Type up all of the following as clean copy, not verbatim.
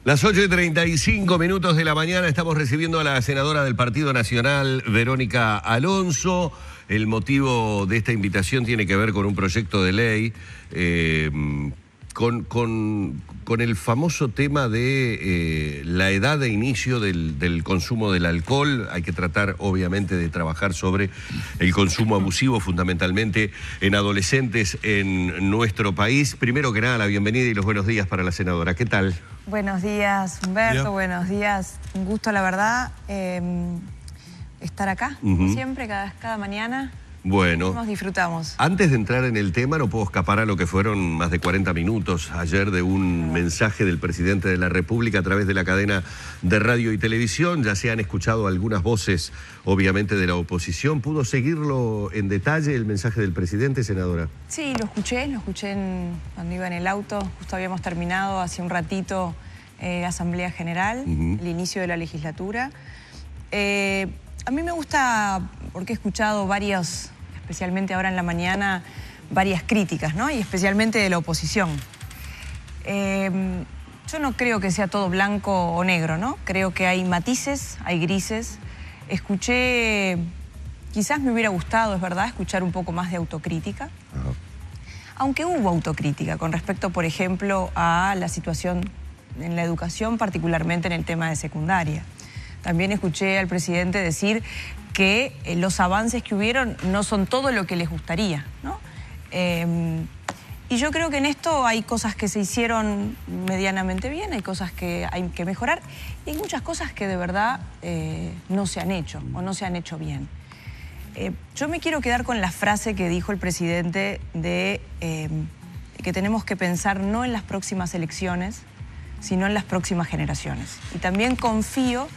Las 8:35 de la mañana estamos recibiendo a la senadora del Partido Nacional, Verónica Alonso. El motivo de esta invitación tiene que ver con un proyecto de ley, con el famoso tema de la edad de inicio del consumo del alcohol. Hay que tratar, obviamente, de trabajar sobre el consumo abusivo, fundamentalmente en adolescentes en nuestro país. Primero que nada, la bienvenida y los buenos días para la senadora. ¿Qué tal? Buenos días, Humberto, buenos días. Un gusto, la verdad, estar acá, como siempre, cada mañana. Bueno, nos disfrutamos. Antes de entrar en el tema, no puedo escapar a lo que fueron más de 40 minutos ayer de un mensaje del presidente de la República a través de la cadena de radio y televisión. Ya se han escuchado algunas voces, obviamente, de la oposición. ¿Pudo seguirlo en detalle el mensaje del presidente, senadora? Sí, lo escuché cuando iba en el auto. Justo habíamos terminado hace un ratito la Asamblea General, el inicio de la legislatura. A mí me gusta, porque he escuchado varios, especialmente ahora en la mañana, varias críticas, ¿no? Y especialmente de la oposición. Yo no creo que sea todo blanco o negro, ¿no? Creo que hay matices, hay grises. Escuché, quizás me hubiera gustado, es verdad, escuchar un poco más de autocrítica. Aunque hubo autocrítica con respecto, por ejemplo, a la situación en la educación, particularmente en el tema de secundaria. También escuché al presidente decir que los avances que hubieron no son todo lo que les gustaría, ¿no? Y yo creo que en esto hay cosas que se hicieron medianamente bien, hay cosas que hay que mejorar y hay muchas cosas que de verdad no se han hecho o no se han hecho bien. Yo me quiero quedar con la frase que dijo el presidente de que tenemos que pensar no en las próximas elecciones, sino en las próximas generaciones. Y también confío.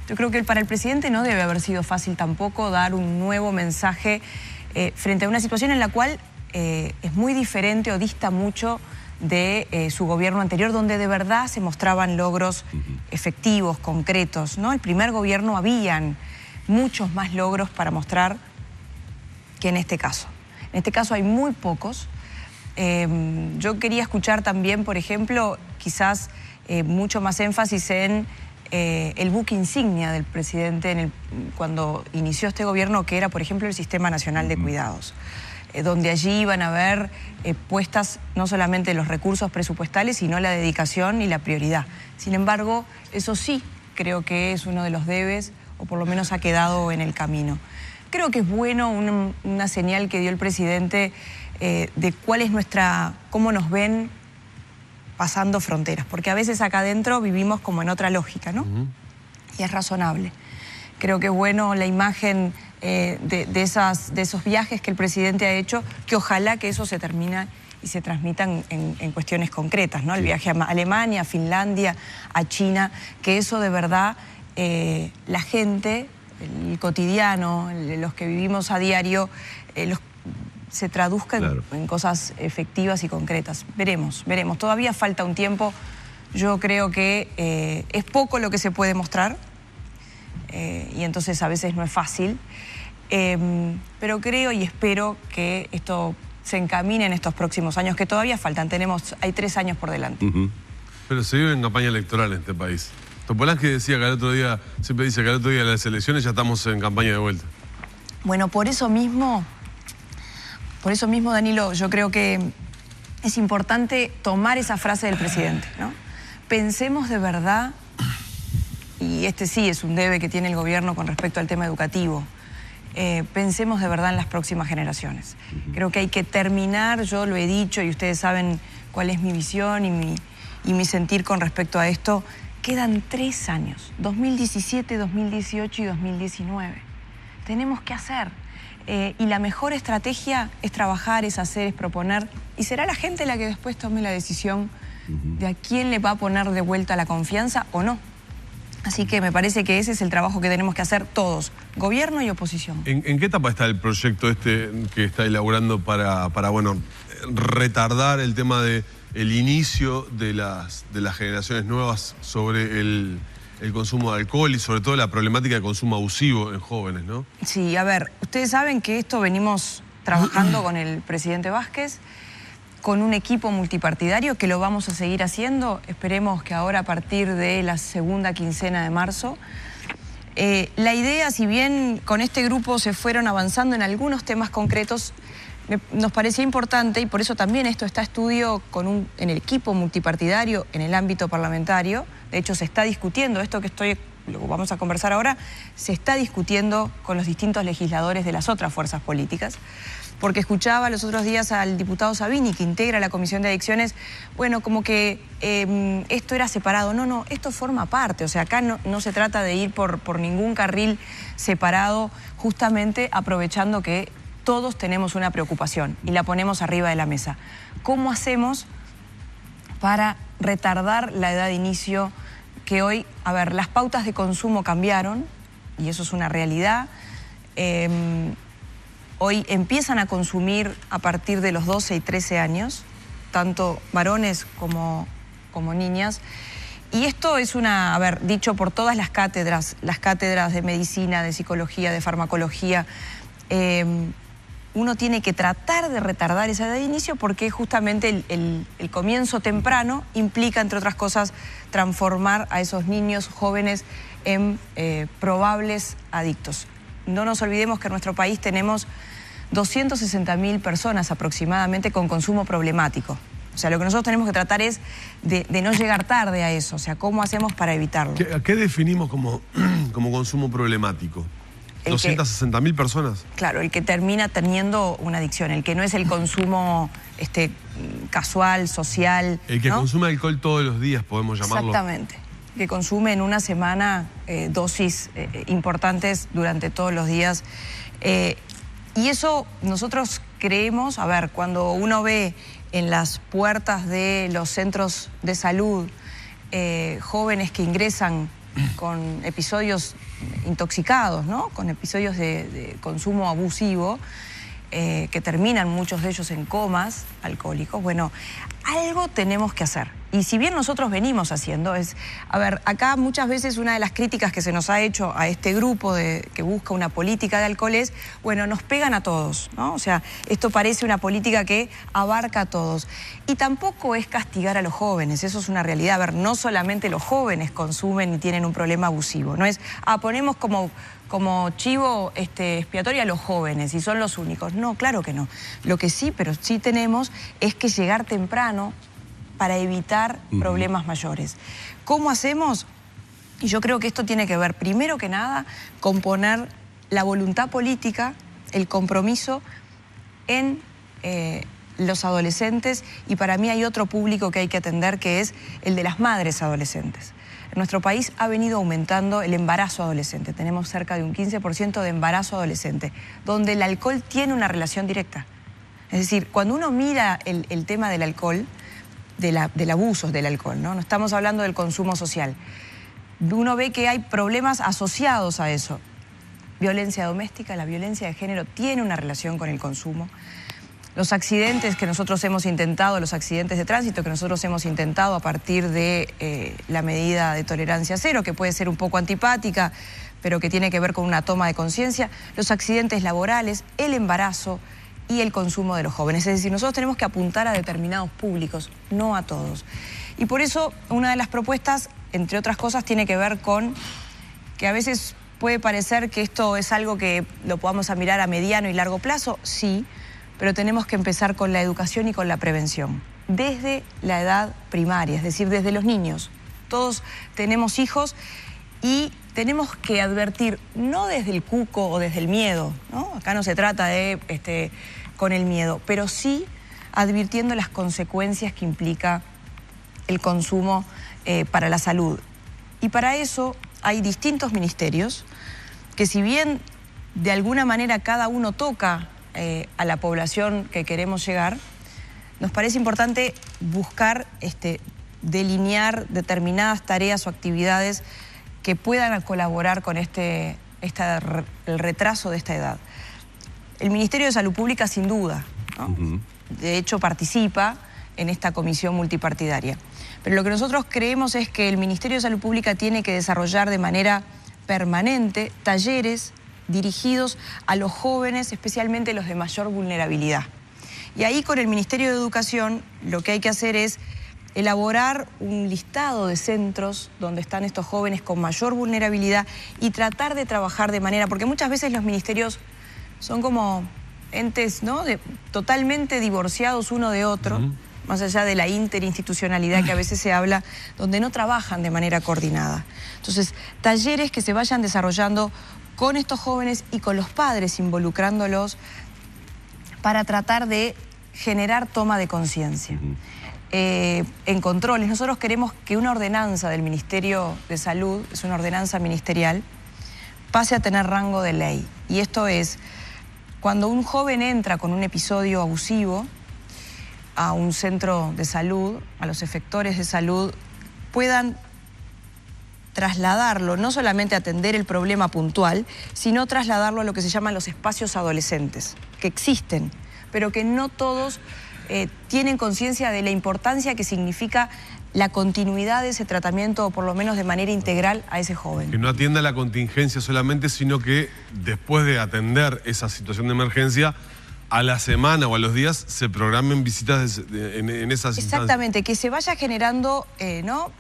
Yo creo que para el presidente no debe haber sido fácil tampoco dar un nuevo mensaje frente a una situación en la cual es muy diferente o dista mucho de su gobierno anterior, donde de verdad se mostraban logros efectivos, concretos, ¿no? El primer gobierno habían muchos más logros para mostrar que en este caso. En este caso hay muy pocos. Yo quería escuchar también, por ejemplo, quizás mucho más énfasis en el buque insignia del presidente cuando inició este gobierno, que era, por ejemplo, el Sistema Nacional de Cuidados, donde allí iban a haber puestas no solamente los recursos presupuestales, sino la dedicación y la prioridad. Sin embargo, eso sí creo que es uno de los debes, o por lo menos ha quedado en el camino. Creo que es bueno una señal que dio el presidente de cuál es cómo nos ven pasando fronteras, porque a veces acá adentro vivimos como en otra lógica, ¿no? Y es razonable. Creo que es bueno la imagen de esos viajes que el presidente ha hecho, que ojalá que eso se termine y se transmitan en cuestiones concretas, ¿no? El viaje a Alemania, a Finlandia, a China, que eso de verdad la gente, el cotidiano, los que vivimos a diario, se traduzcan en cosas efectivas y concretas. Veremos. Todavía falta un tiempo. Yo creo que es poco lo que se puede mostrar y entonces a veces no es fácil. Pero creo y espero que esto se encamine en estos próximos años, que todavía faltan. Hay 3 años por delante. Pero se vive en campaña electoral en este país. Topolansky decía que al otro día, siempre dice que al otro día de las elecciones ya estamos en campaña de vuelta. Bueno, por eso mismo, Danilo, yo creo que es importante tomar esa frase del presidente, ¿no? Pensemos de verdad, y este sí es un debe que tiene el gobierno con respecto al tema educativo, pensemos de verdad en las próximas generaciones. Creo que hay que terminar, yo lo he dicho y ustedes saben cuál es mi visión y mi sentir con respecto a esto. Quedan 3 años, 2017, 2018 y 2019. Tenemos que hacer. Y la mejor estrategia es trabajar, es hacer, es proponer. Y será la gente la que después tome la decisión de a quién le va a poner de vuelta la confianza o no. Así que me parece que ese es el trabajo que tenemos que hacer todos, gobierno y oposición. ¿En qué etapa está el proyecto que está elaborando para bueno, retardar el tema de el inicio de las generaciones nuevas sobre el consumo de alcohol y sobre todo la problemática de consumo abusivo en jóvenes, ¿no? Sí, a ver, ustedes saben que esto venimos trabajando con el presidente Vázquez, con un equipo multipartidario que lo vamos a seguir haciendo. Esperemos que ahora a partir de la segunda quincena de marzo. La idea, si bien con este grupo se fueron avanzando en algunos temas concretos, nos parecía importante, y por eso también esto está a estudio en el equipo multipartidario, en el ámbito parlamentario. De hecho, se está discutiendo esto lo que vamos a conversar ahora, se está discutiendo con los distintos legisladores de las otras fuerzas políticas. Porque escuchaba los otros días al diputado Sabini, que integra la Comisión de Adicciones, bueno, como que esto era separado. No, esto forma parte, o sea, acá no se trata de ir por ningún carril separado, justamente aprovechando que todos tenemos una preocupación y la ponemos arriba de la mesa. ¿Cómo hacemos para retardar la edad de inicio? Que hoy, a ver, las pautas de consumo cambiaron, y eso es una realidad. Hoy empiezan a consumir a partir de los 12 y 13 años, tanto varones como niñas. Y esto es dicho por todas las cátedras de medicina, de psicología, de farmacología. Uno tiene que tratar de retardar esa edad de inicio porque justamente el comienzo temprano implica, entre otras cosas, transformar a esos niños jóvenes en probables adictos. No nos olvidemos que en nuestro país tenemos 260.000 personas aproximadamente con consumo problemático. O sea, lo que nosotros tenemos que tratar es de no llegar tarde a eso. O sea, ¿cómo hacemos para evitarlo? ¿Qué definimos como consumo problemático? ¿260.000 personas? Claro, el que termina teniendo una adicción, el que no es el consumo casual, social. El que consume alcohol todos los días, podemos llamarlo. Exactamente. Que consume en una semana dosis importantes durante todos los días. Y eso nosotros creemos, cuando uno ve en las puertas de los centros de salud jóvenes que ingresan con episodios intoxicados, ¿no? Con episodios de consumo abusivo, que terminan muchos de ellos en comas alcohólicos, bueno, algo tenemos que hacer. Y si bien nosotros venimos haciendo, acá muchas veces una de las críticas que se nos ha hecho a este grupo que busca una política de alcohol es, bueno, nos pegan a todos, ¿no? O sea, esto parece una política que abarca a todos. Y tampoco es castigar a los jóvenes, eso es una realidad. No solamente los jóvenes consumen y tienen un problema abusivo, no es, ponemos como chivo expiatorio a los jóvenes y son los únicos. No, claro que no. Lo que sí, pero sí tenemos es que llegar temprano para evitar problemas mayores. ¿Cómo hacemos? Y yo creo que esto tiene que ver, primero que nada, con poner la voluntad política, el compromiso en los adolescentes, y para mí hay otro público que hay que atender, que es el de las madres adolescentes. En nuestro país ha venido aumentando el embarazo adolescente. Tenemos cerca de un 15% de embarazo adolescente, donde el alcohol tiene una relación directa. Es decir, cuando uno mira el tema del alcohol, del abuso del alcohol, ¿no? No estamos hablando del consumo social. Uno ve que hay problemas asociados a eso. Violencia doméstica, la violencia de género tiene una relación con el consumo. Los accidentes que nosotros hemos intentado, los accidentes de tránsito que nosotros hemos intentado a partir de la medida de tolerancia cero, que puede ser un poco antipática, pero que tiene que ver con una toma de conciencia, los accidentes laborales, el embarazo y el consumo de los jóvenes. Es decir, nosotros tenemos que apuntar a determinados públicos, no a todos. Y por eso una de las propuestas, entre otras cosas, tiene que ver con que a veces puede parecer que esto es algo que lo podamos mirar a mediano y largo plazo, sí, pero tenemos que empezar con la educación y con la prevención, desde la edad primaria, es decir, desde los niños. Todos tenemos hijos y tenemos que advertir, no desde el cuco o desde el miedo, ¿no? Acá no se trata de con el miedo, pero sí advirtiendo las consecuencias que implica el consumo para la salud. Y para eso hay distintos ministerios que, si bien de alguna manera cada uno toca a la población que queremos llegar, nos parece importante buscar delinear determinadas tareas o actividades que puedan colaborar con el retraso de esta edad. El Ministerio de Salud Pública, sin duda, ¿no? De hecho, participa en esta comisión multipartidaria. Pero lo que nosotros creemos es que el Ministerio de Salud Pública tiene que desarrollar de manera permanente talleres dirigidos a los jóvenes, especialmente los de mayor vulnerabilidad. Y ahí con el Ministerio de Educación lo que hay que hacer es elaborar un listado de centros donde están estos jóvenes con mayor vulnerabilidad y tratar de trabajar de manera, porque muchas veces los ministerios son como entes, ¿no?, totalmente divorciados uno de otro, más allá de la interinstitucionalidad que a veces se habla, donde no trabajan de manera coordinada. Entonces, talleres que se vayan desarrollando con estos jóvenes y con los padres, involucrándolos para tratar de generar toma de conciencia. En controles, nosotros queremos que una ordenanza del Ministerio de Salud, es una ordenanza ministerial, pase a tener rango de ley. Y esto es, cuando un joven entra con un episodio abusivo a un centro de salud, a los efectores de salud, puedan trasladarlo, no solamente atender el problema puntual, sino trasladarlo a lo que se llaman los espacios adolescentes, que existen, pero que no todos tienen conciencia de la importancia que significa la continuidad de ese tratamiento, o por lo menos de manera integral, a ese joven. Que no atienda la contingencia solamente, sino que después de atender esa situación de emergencia, a la semana o a los días se programen visitas en esas instancias. Exactamente, que se vaya generando, ¿no?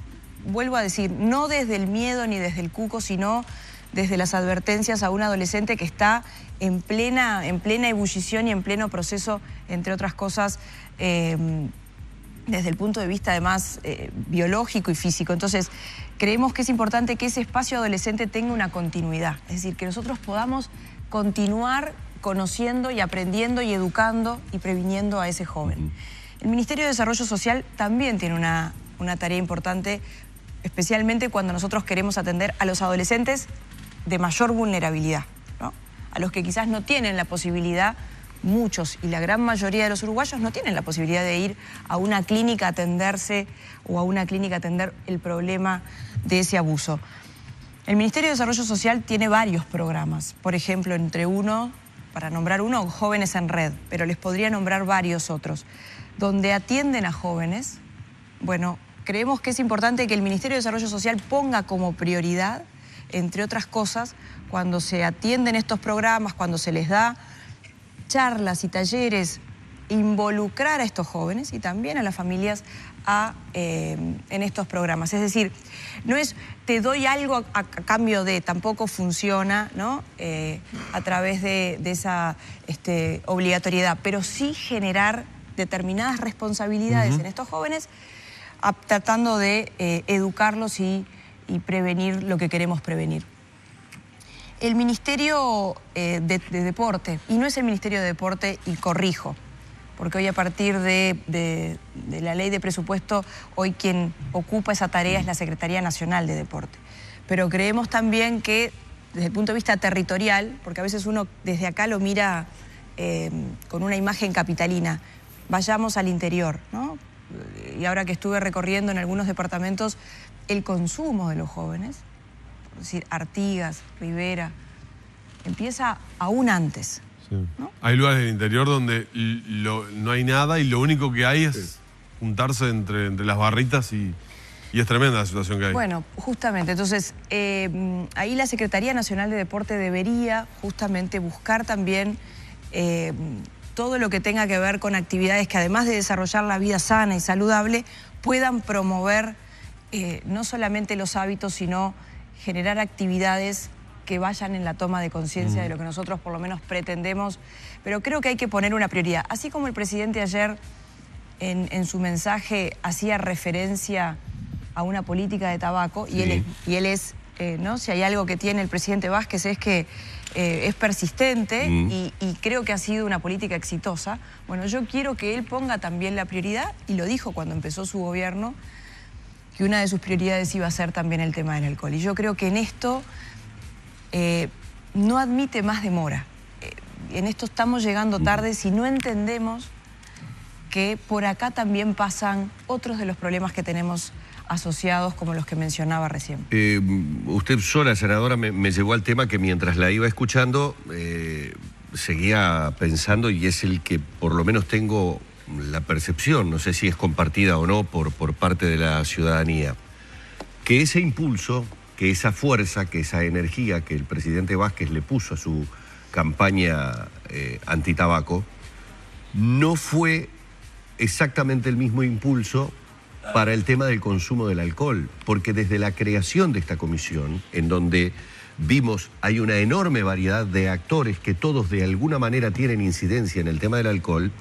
Vuelvo a decir, no desde el miedo ni desde el cuco, sino desde las advertencias a un adolescente que está en plena ebullición y en pleno proceso, entre otras cosas, desde el punto de vista además biológico y físico. Entonces, creemos que es importante que ese espacio adolescente tenga una continuidad, es decir, que nosotros podamos continuar conociendo y aprendiendo y educando y previniendo a ese joven. El Ministerio de Desarrollo Social también tiene una tarea importante, especialmente cuando nosotros queremos atender a los adolescentes de mayor vulnerabilidad, ¿no? A los que quizás no tienen la posibilidad, muchos y la gran mayoría de los uruguayos no tienen la posibilidad de ir a una clínica a atenderse o a una clínica a atender el problema de ese abuso. El Ministerio de Desarrollo Social tiene varios programas, por ejemplo, entre uno, para nombrar uno, Jóvenes en Red, pero les podría nombrar varios otros, donde atienden a jóvenes. Bueno, creemos que es importante que el Ministerio de Desarrollo Social ponga como prioridad, entre otras cosas, cuando se atienden estos programas, cuando se les da charlas y talleres, involucrar a estos jóvenes y también a las familias en estos programas. Es decir, no es te doy algo a cambio de, tampoco funciona, ¿no? A través de esa obligatoriedad, pero sí generar determinadas responsabilidades en estos jóvenes, tratando de educarlos y prevenir lo que queremos prevenir. El Ministerio de Deporte, y no es el Ministerio de Deporte, y corrijo, porque hoy a partir de la ley de presupuesto, hoy quien ocupa esa tarea es la Secretaría Nacional de Deporte. Pero creemos también que desde el punto de vista territorial, porque a veces uno desde acá lo mira con una imagen capitalina, vayamos al interior, ¿no? Y ahora que estuve recorriendo en algunos departamentos el consumo de los jóvenes, es decir, Artigas, Rivera, empieza aún antes. Sí. ¿No? Hay lugares del interior donde no hay nada y lo único que hay es juntarse entre las barritas y es tremenda la situación que hay. Bueno, justamente, entonces ahí la Secretaría Nacional de Deporte debería justamente buscar también todo lo que tenga que ver con actividades que, además de desarrollar la vida sana y saludable, puedan promover no solamente los hábitos, sino generar actividades que vayan en la toma de conciencia de lo que nosotros por lo menos pretendemos, pero creo que hay que poner una prioridad. Así como el presidente ayer en su mensaje hacía referencia a una política de tabaco, y él es ¿no? Si hay algo que tiene el presidente Vázquez es que es persistente y creo que ha sido una política exitosa. Bueno, yo quiero que él ponga también la prioridad, y lo dijo cuando empezó su gobierno, que una de sus prioridades iba a ser también el tema del alcohol. Y yo creo que en esto no admite más demora. En esto estamos llegando tarde si no entendemos que por acá también pasan otros de los problemas que tenemos asociados, como los que mencionaba recién. Usted sola, senadora, me llevó al tema que mientras la iba escuchando seguía pensando, y es el que por lo menos tengo la percepción, no sé si es compartida o no por parte de la ciudadanía, que ese impulso, que esa fuerza, que esa energía que el presidente Vázquez le puso a su campaña antitabaco, no fue exactamente el mismo impulso para el tema del consumo del alcohol, porque desde la creación de esta comisión, en donde vimos hay una enorme variedad de actores que todos de alguna manera tienen incidencia en el tema del alcohol,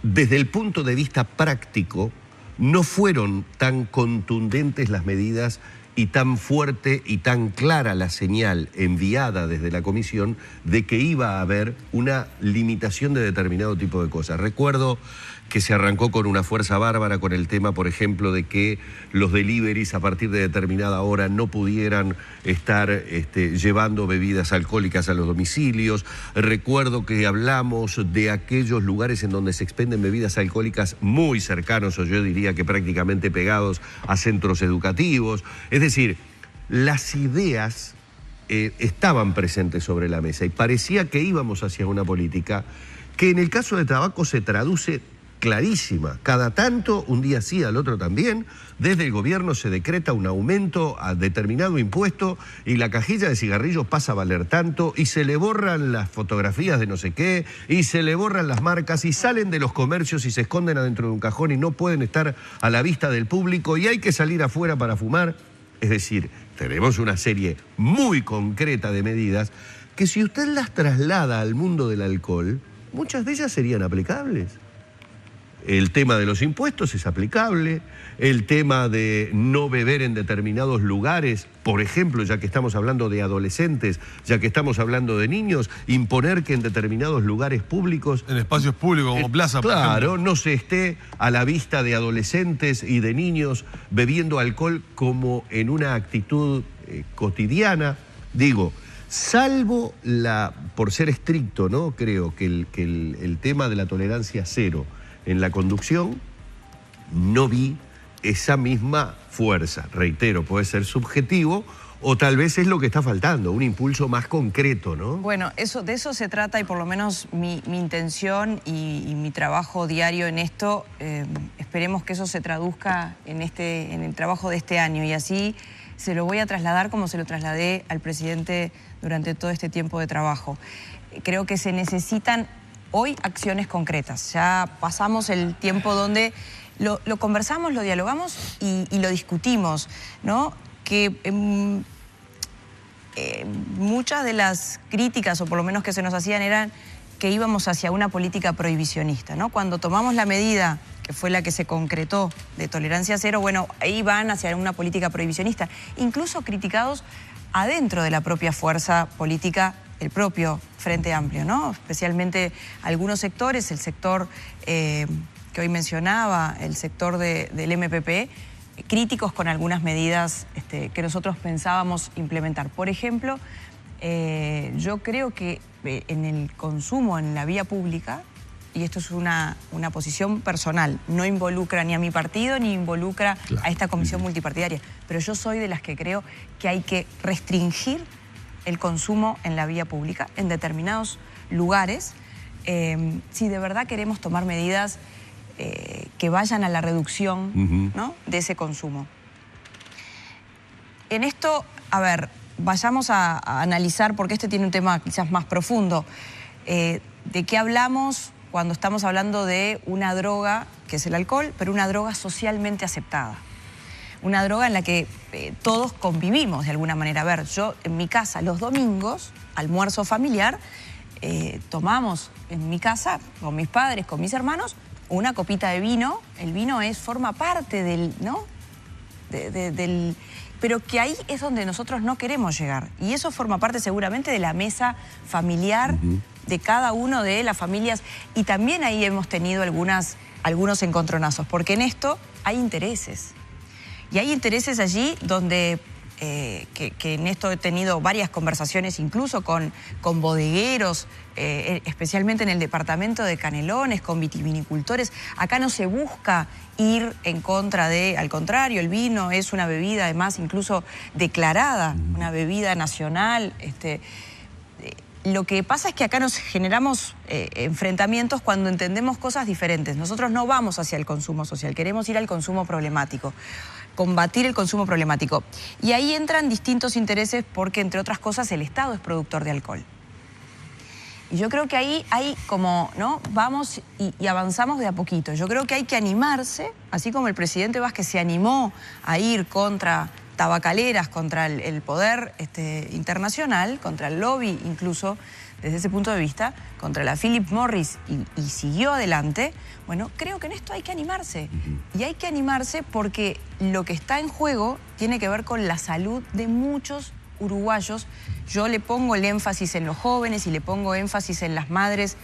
desde el punto de vista práctico no fueron tan contundentes las medidas y tan fuerte y tan clara la señal enviada desde la comisión de que iba a haber una limitación de determinado tipo de cosas. Recuerdo que se arrancó con una fuerza bárbara con el tema, por ejemplo, de que los deliveries a partir de determinada hora no pudieran estar llevando bebidas alcohólicas a los domicilios. Recuerdo que hablamos de aquellos lugares en donde se expenden bebidas alcohólicas muy cercanos, o yo diría que prácticamente pegados a centros educativos. Es decir, las ideas estaban presentes sobre la mesa y parecía que íbamos hacia una política que en el caso de tabaco se traduce clarísima. Cada tanto, un día sí, al otro también, desde el gobierno se decreta un aumento a determinado impuesto y la cajilla de cigarrillos pasa a valer tanto y se le borran las fotografías de no sé qué y se le borran las marcas y salen de los comercios y se esconden adentro de un cajón y no pueden estar a la vista del público y hay que salir afuera para fumar. Es decir, tenemos una serie muy concreta de medidas que si usted las traslada al mundo del alcohol, muchas de ellas serían aplicables. El tema de los impuestos es aplicable, el tema de no beber en determinados lugares, por ejemplo, ya que estamos hablando de adolescentes, ya que estamos hablando de niños, imponer que en determinados lugares públicos... En espacios públicos como plaza, por ejemplo. Claro, no se esté a la vista de adolescentes y de niños bebiendo alcohol como en una actitud cotidiana. Digo, salvo por ser estricto, ¿no? Creo que el tema de la tolerancia cero en la conducción, no vi esa misma fuerza. Reitero, puede ser subjetivo o tal vez es lo que está faltando, un impulso más concreto, ¿no? Bueno, de eso se trata y por lo menos mi intención y mi trabajo diario en esto, esperemos que eso se traduzca en el trabajo de este año y así se lo voy a trasladar como se lo trasladé al presidente durante todo este tiempo de trabajo. Creo que se necesitan hoy acciones concretas. Ya pasamos el tiempo donde lo conversamos, lo dialogamos y lo discutimos, ¿no? Que muchas de las críticas, o por lo menos que se nos hacían, eran que íbamos hacia una política prohibicionista, ¿no? Cuando tomamos la medida, que fue la que se concretó, de tolerancia cero, bueno, ahí van hacia una política prohibicionista, incluso criticados adentro de la propia fuerza política, el propio Frente Amplio, ¿no? Especialmente algunos sectores, el sector que hoy mencionaba, el sector del MPP, críticos con algunas medidas que nosotros pensábamos implementar. Por ejemplo, yo creo que en el consumo en la vía pública, y esto es una posición personal, no involucra ni a mi partido ni involucra a esta comisión multipartidaria, pero yo soy de las que creo que hay que restringir el consumo en la vía pública en determinados lugares si de verdad queremos tomar medidas que vayan a la reducción, ¿no?, de ese consumo. En esto, a ver, vayamos a analizar, porque este tiene un tema quizás más profundo, de qué hablamos cuando estamos hablando de una droga, que es el alcohol, pero una droga socialmente aceptada. Una droga en la que todos convivimos de alguna manera. A ver, yo en mi casa los domingos, almuerzo familiar, tomamos en mi casa, con mis padres, con mis hermanos, una copita de vino. El vino forma parte del, ¿no? Pero que ahí es donde nosotros no queremos llegar. Y eso forma parte seguramente de la mesa familiar de cada uno de las familias. Y también ahí hemos tenido algunos encontronazos, porque en esto hay intereses. Y hay intereses allí donde, que en esto he tenido varias conversaciones, incluso con bodegueros, especialmente en el departamento de Canelones, con vitivinicultores. Acá no se busca ir en contra de, al contrario, el vino es una bebida además incluso declarada, una bebida nacional. Lo que pasa es que acá nos generamos enfrentamientos cuando entendemos cosas diferentes. Nosotros no vamos hacia el consumo social, queremos ir al consumo problemático, combatir el consumo problemático. Y ahí entran distintos intereses porque, entre otras cosas, el Estado es productor de alcohol. Y yo creo que ahí hay como, ¿no? Vamos y avanzamos de a poquito. Yo creo que hay que animarse, así como el presidente Vázquez se animó a ir contra tabacaleras, contra el poder internacional, contra el lobby incluso, desde ese punto de vista, contra la Philip Morris y siguió adelante. Bueno, creo que en esto hay que animarse. Y hay que animarse porque lo que está en juego tiene que ver con la salud de muchos uruguayos. Yo le pongo el énfasis en los jóvenes y le pongo énfasis en las madres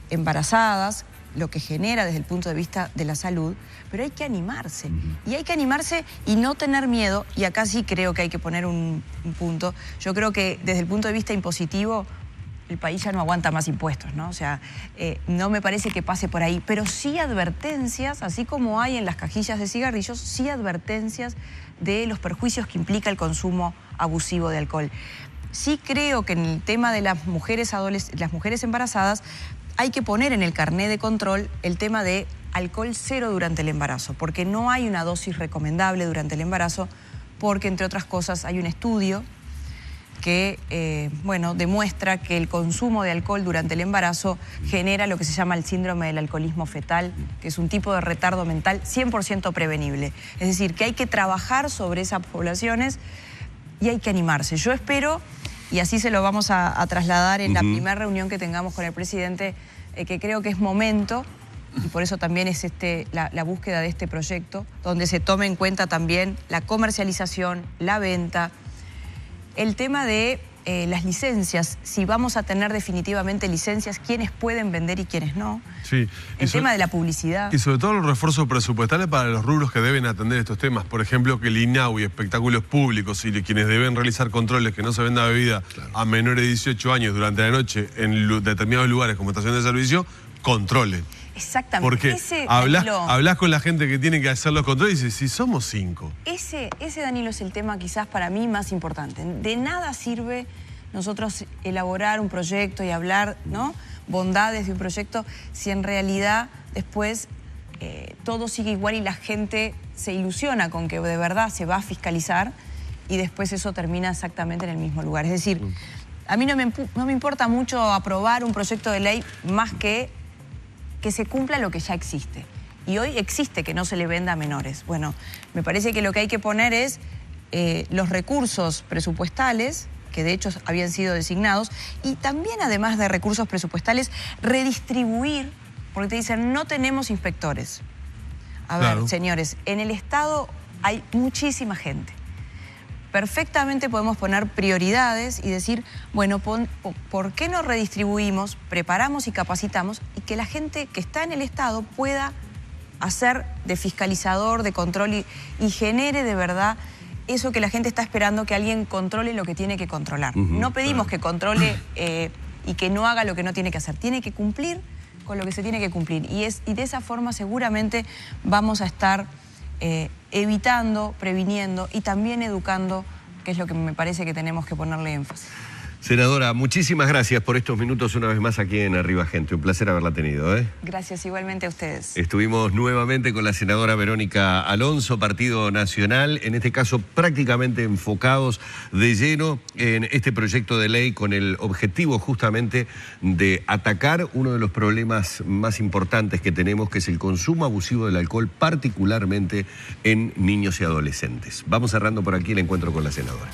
embarazadas, lo que genera desde el punto de vista de la salud, pero hay que animarse. Y hay que animarse y no tener miedo, y acá sí creo que hay que poner un punto. Yo creo que desde el punto de vista impositivo, el país ya no aguanta más impuestos, ¿no? O sea, no me parece que pase por ahí, pero sí advertencias, así como hay en las cajillas de cigarrillos, sí advertencias de los perjuicios que implica el consumo abusivo de alcohol. Sí creo que en el tema de las mujeres embarazadas hay que poner en el carné de control el tema de alcohol cero durante el embarazo, porque no hay una dosis recomendable durante el embarazo, porque entre otras cosas hay un estudio que demuestra que el consumo de alcohol durante el embarazo genera lo que se llama el síndrome del alcoholismo fetal, que es un tipo de retardo mental 100% prevenible. Es decir, que hay que trabajar sobre esas poblaciones y hay que animarse. Yo espero, y así se lo vamos a trasladar en la primera reunión que tengamos con el presidente, que creo que es momento, y por eso también es la búsqueda de este proyecto, donde se tome en cuenta también la comercialización, la venta, el tema de las licencias, si vamos a tener definitivamente licencias, quiénes pueden vender y quiénes no. Sí. El tema de la publicidad. Y sobre todo los refuerzos presupuestales para los rubros que deben atender estos temas. Por ejemplo, que el INAU y espectáculos públicos y quienes deben realizar controles que no se venda bebida a menores de 18 años durante la noche en determinados lugares como estación de servicio, controlen. Exactamente. Porque hablas con la gente que tiene que hacer los controles y dices, si somos 5. Ese, Danilo, es el tema quizás para mí más importante. De nada sirve nosotros elaborar un proyecto y hablar, ¿no?, bondades de un proyecto si en realidad después todo sigue igual y la gente se ilusiona con que de verdad se va a fiscalizar y después eso termina exactamente en el mismo lugar. Es decir, a mí no me importa mucho aprobar un proyecto de ley más que se cumpla lo que ya existe. Y hoy existe que no se le venda a menores. Bueno, me parece que lo que hay que poner es los recursos presupuestales, que de hecho habían sido designados, y también, además de recursos presupuestales, redistribuir, porque te dicen, no tenemos inspectores. A ver, señores, en el Estado hay muchísima gente. Perfectamente podemos poner prioridades y decir, bueno, ¿por qué no redistribuimos, preparamos y capacitamos y que la gente que está en el Estado pueda hacer de fiscalizador, de control y genere de verdad eso que la gente está esperando, que alguien controle lo que tiene que controlar? No pedimos que controle y que no haga lo que no tiene que hacer. Tiene que cumplir con lo que se tiene que cumplir. Y de esa forma seguramente vamos a estar evitando, previniendo y también educando, que es lo que me parece que tenemos que ponerle énfasis. Senadora, muchísimas gracias por estos minutos una vez más aquí en Arriba Gente. Un placer haberla tenido, ¿eh? Gracias, igualmente a ustedes. Estuvimos nuevamente con la senadora Verónica Alonso, Partido Nacional, en este caso prácticamente enfocados de lleno en este proyecto de ley con el objetivo justamente de atacar uno de los problemas más importantes que tenemos, que es el consumo abusivo del alcohol, particularmente en niños y adolescentes. Vamos cerrando por aquí el encuentro con la senadora.